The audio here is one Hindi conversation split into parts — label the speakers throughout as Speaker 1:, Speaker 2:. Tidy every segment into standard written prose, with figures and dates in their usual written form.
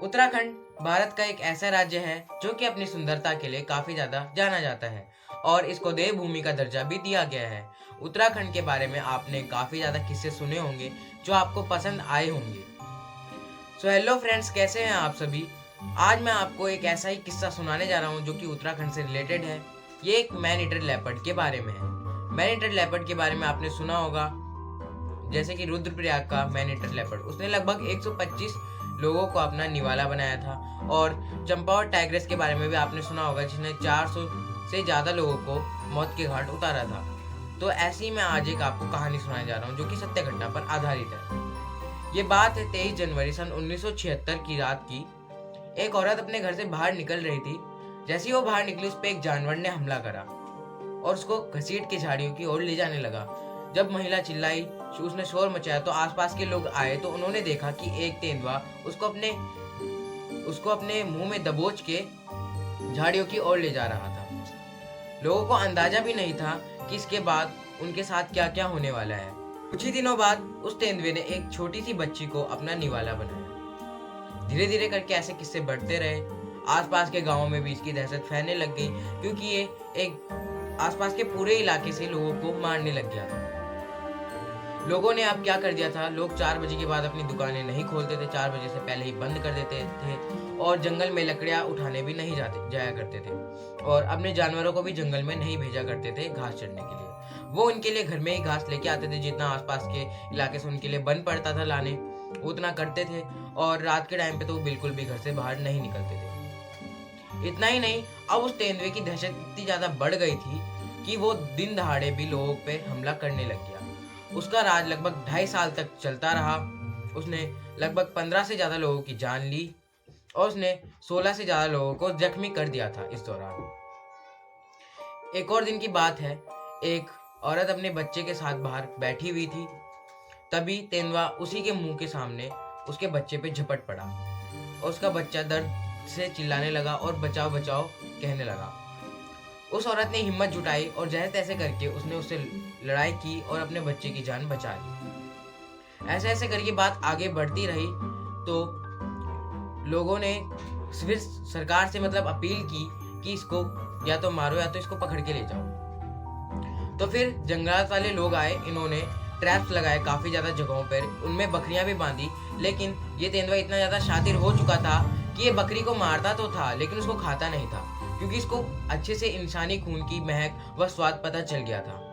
Speaker 1: उत्तराखंड भारत का एक ऐसा राज्य है जो कि अपनी सुंदरता के लिए काफी ज्यादा जाना जाता है और इसको देवभूमि का दर्जा भी दिया गया है। उत्तराखंड के बारे में आपने काफी ज्यादा किस्से सुने होंगे जो आपको पसंद आए होंगे। सो हेलो फ्रेंड्स, कैसे हैं आप सभी। आज मैं आपको एक ऐसा ही किस्सा सुनाने जा रहा हूँ जो कि उत्तराखंड से रिलेटेड है। ये एक मैन ईटर लेपर्ड के बारे में है। मैन ईटर लेपर्ड के बारे में आपने सुना होगा, जैसे कि रुद्रप्रयाग का मैन ईटर लेपर्ड, उसने लगभग 125 लोगों को अपना निवाला बनाया था। और चंपावत टाइग्रेस के बारे में भी आपने सुना होगा, जिसने 400 से ज्यादा लोगों को मौत के घाट उतारा था। तो ऐसे ही मैं आज एक आपको कहानी सुनाने जा रहा हूँ जो कि सत्य घटना पर आधारित है। ये बात है 23 जनवरी सन 1976 की रात की। एक औरत अपने घर से बाहर निकल रही थी। जैसे ही वो बाहर निकली, उस पर एक जानवर ने हमला करा और उसको घसीट के झाड़ियों की ओर ले जाने लगा। जब महिला चिल्लाई, उसने शोर मचाया, तो आसपास के लोग आए तो उन्होंने देखा कि एक तेंदुआ उसको अपने मुंह में दबोच के झाड़ियों की ओर ले जा रहा था। लोगों को अंदाजा भी नहीं था कि इसके बाद उनके साथ क्या क्या होने वाला है। कुछ ही दिनों बाद उस तेंदुए ने एक छोटी सी बच्ची को अपना निवाला बनाया। धीरे धीरे करके ऐसे किस्से बढ़ते रहे। आसपास के गांवों में भी इसकी दहशत फैलने लग गई, क्योंकि ये एक आसपास के पूरे इलाके से लोगों को मारने लग गया था। लोगों ने अब क्या कर दिया था, लोग 4 बजे के बाद अपनी दुकानें नहीं खोलते थे, 4 बजे से पहले ही बंद कर देते थे और जंगल में लकड़ियां उठाने भी नहीं जाया करते थे और अपने जानवरों को भी जंगल में नहीं भेजा करते थे घास चढ़ने के लिए। वो उनके लिए घर में ही घास लेके आते थे, जितना आसपास के इलाके से उनके लिए बन पड़ता था लाने, उतना करते थे। और रात के टाइम पे तो वो बिल्कुल भी घर से बाहर नहीं निकलते थे। इतना ही नहीं, अब उस तेंदुए की दहशत इतनी ज्यादा बढ़ गई थी कि वो दिन दहाड़े भी लोगों पे हमला करने लग गया। उसका राज लगभग 2.5 साल तक चलता रहा। उसने लगभग 15 से ज्यादा लोगों की जान ली और उसने 16 से ज्यादा लोगों को जख्मी कर दिया था इस दौरान। एक और दिन की बात है, एक औरत अपने बच्चे के साथ बाहर बैठी हुई थी। तभी तेंदुआ उसी के मुंह के सामने उसके बच्चे पे झपट पड़ा और उसका बच्चा दर्द से चिल्लाने लगा और बचाओ बचाओ कहने लगा। उस औरत ने हिम्मत जुटाई और जैसे तैसे करके उसने उससे लड़ाई की और अपने बच्चे की जान बचा ली। ऐसे ऐसे करके बात आगे बढ़ती रही तो लोगों ने फिर सरकार से अपील की कि इसको या तो मारो या तो इसको पकड़ के ले जाओ। तो फिर जंगलात वाले लोग आए, इन्होंने ट्रैप्स लगाए काफी ज्यादा जगहों पर, उनमें बकरियां भी बांधी। लेकिन ये तेंदुआ इतना ज्यादा शातिर हो चुका था कि ये बकरी को मारता तो था लेकिन उसको खाता नहीं था, क्योंकि इसको अच्छे से इंसानी खून की महक व स्वाद पता चल गया था।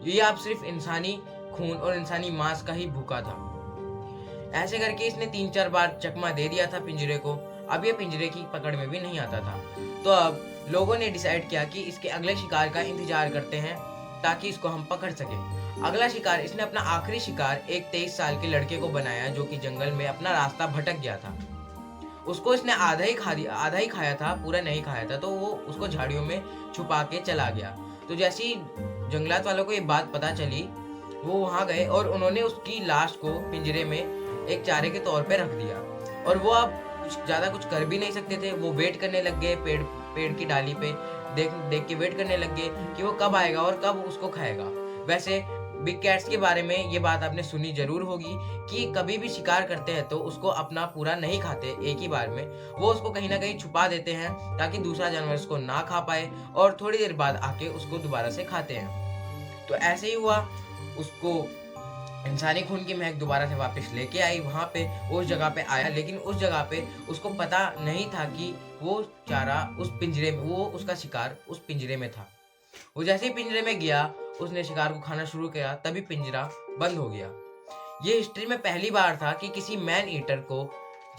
Speaker 1: ये आप सिर्फ इंसानी खून और इंसानी मांस का ही भूखा था। ऐसे करके इसने 3-4 बार चकमा दे दिया था पिंजरे को। अब ये पिंजरे की पकड़ में भी नहीं आता था। तो अब लोगों ने डिसाइड किया कि इसके अगले शिकार का इंतजार करते हैं ताकि इसको हम पकड़ सकें। अगला शिकार, इसने अपना आखिरी शिकार एक 23 साल के लड़के को बनाया जो कि जंगल में अपना रास्ता भटक गया था। उसको इसने आधा ही खाया था, पूरा नहीं खाया था, तो वो उसको झाड़ियों में छुपा के चला गया। तो जैसे ही जंगलात वालों को ये बात पता चली, वो वहां गए और उन्होंने उसकी लाश को पिंजरे में एक चारे के तौर पे रख दिया। और वो अब कुछ कर भी नहीं सकते थे। वो वेट करने लग गए, पेड़ की डाली पे देख के वेट करने लग गए कि वो कब आएगा और कब उसको खाएगा। वैसे बिग कैट्स के बारे में ये बात आपने सुनी जरूर होगी कि कभी भी शिकार करते हैं तो उसको अपना पूरा नहीं खाते एक ही बार में, वो उसको कहीं ना कहीं छुपा देते हैं ताकि दूसरा जानवर उसको ना खा पाए और थोड़ी देर बाद आके उसको दोबारा से खाते हैं। तो ऐसे ही हुआ, उसको इंसानी खून की महक दोबारा से वापस लेके आई। वहां पे उस जगह पे आया, लेकिन उस जगह पे उसको पता नहीं था कि वो चारा उस पिंजरे में, वो उसका शिकार उस पिंजरे में था। वो जैसे ही पिंजरे में गया, उसने शिकार को खाना शुरू किया, तभी पिंजरा बंद हो गया। ये हिस्ट्री में पहली बार था कि किसी मैन ईटर को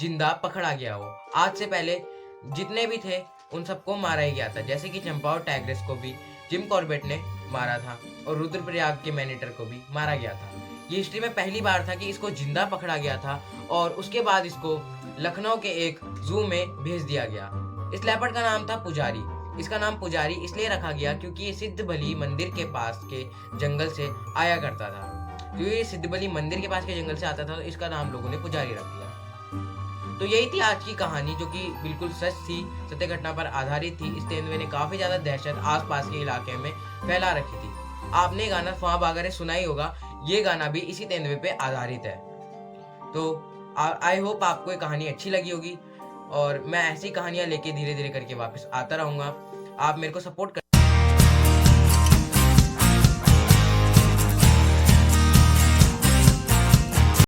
Speaker 1: जिंदा पकड़ा गया हो। आज से पहले जितने भी थे उन सबको मारा ही गया था, जैसे कि चंपावत टाइग्रेस को भी जिम कॉर्बेट ने मारा था और रुद्रप्रयाग के मैन ईटर को भी मारा गया था। ये हिस्ट्री में पहली बार था कि इसको जिंदा पकड़ा गया था और उसके बाद इसको लखनऊ के एक जू में भेज दिया गया। इस लेपर्ड का नाम था पुजारी। इसका नाम पुजारी इसलिए रखा गया क्योंकि ये सिद्धबली मंदिर के पास के जंगल से आया करता था। क्योंकि ये सिद्धबली मंदिर के पास के जंगल से आता था, तो इसका नाम लोगों ने पुजारी रख दिया। तो यही थी आज की कहानी, जो कि बिल्कुल सच थी, सत्य घटना पर आधारित थी। इस तेंदुए ने काफी ज्यादा दहशत आसपास के इलाके में फैला रखी थी। आपने गाना ख्वाब बागरे सुना ही होगा, ये गाना भी इसी तेंदुए पे आधारित है। तो आई होप आपको ये कहानी अच्छी लगी होगी। और मैं ऐसी कहानियाँ लेके धीरे-धीरे करके वापस आता रहूँगा। आप मेरे को सपोर्ट